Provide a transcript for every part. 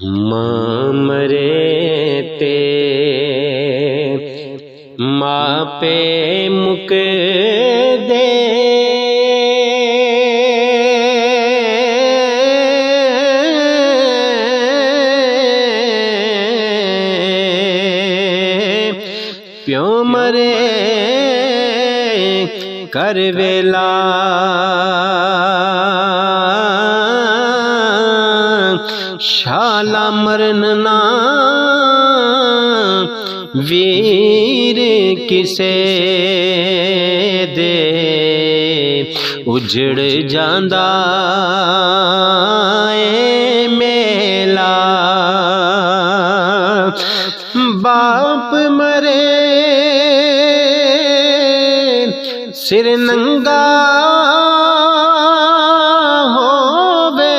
मां मरे ते मापे मुक दे प्यो मरे कर वेला शाला मरन ना वीर किसे दे उजड़ जांदा ए मेला बाप मरे सिर नंगा होवे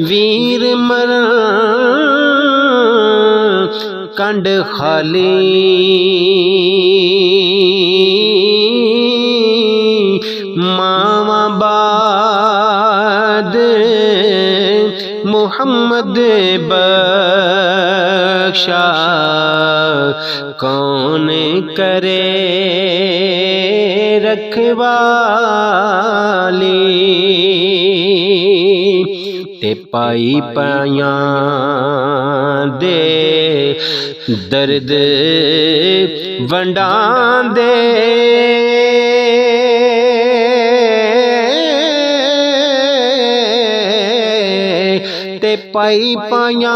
वीर मरण कंड खाली मामा बाद मुहम्मद बख्शा कौन करे रखवाली ते पाई पाया दे दर्द वंडांदे ते पाई पाया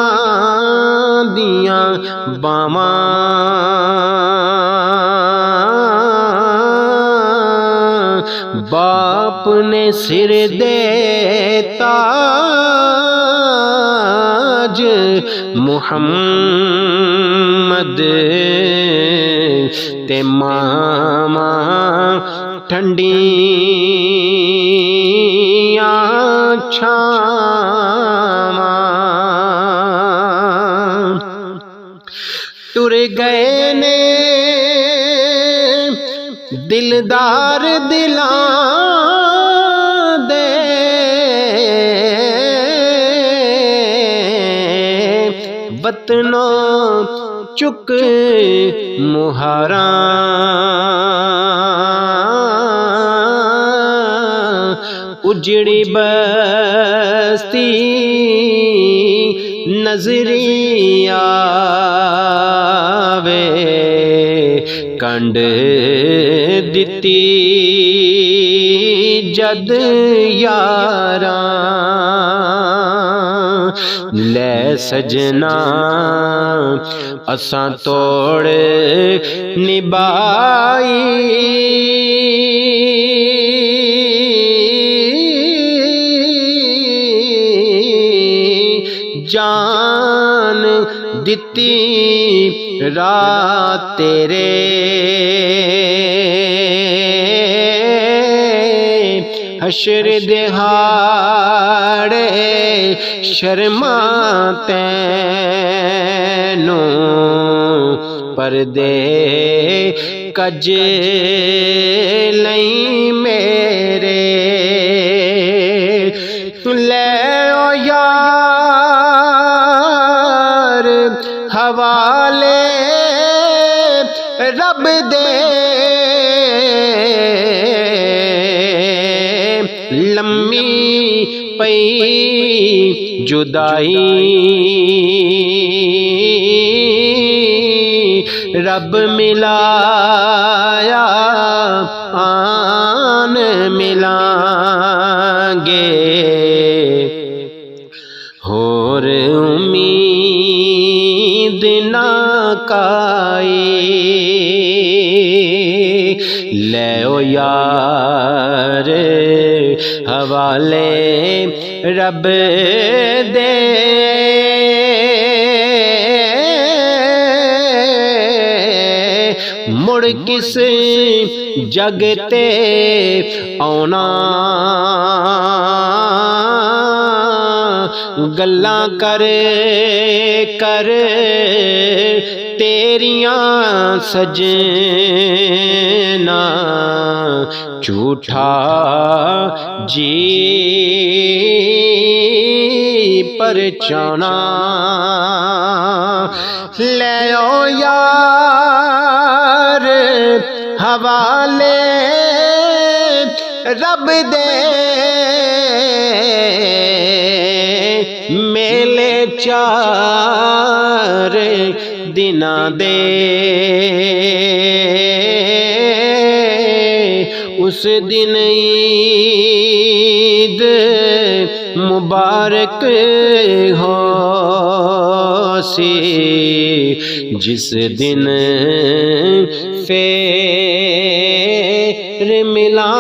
दियां बावां बाप ने सिर दे ताज मुहम्मद ते मामा ठंडियां छावां टुर गए ने दिलदार दिलां दे वतनों चुक मुहारा उजड़ी बस्ती नजरी आवे कंड दिती जद यारा ले सजना असां तोड़ निभाई जान दिती रात तेरे हशर दिहाड़े शर्मा तैनू परदे कज लई मेरे ले ओ यार हवाले रब दे लम्मी पई जुदाई रब मिलाया आन मिलांगे होर उम्मीद ना काई ले ओ यार हवाले रब दे मुड़ किस जगते आना गल्लां कर कर तेरियां सजना झूठा जी परचाना ले ओ यार हवाले रब दे मेले चार दिना दे उस दिन ईद मुबारक हो सी जिस दिन फेर मिला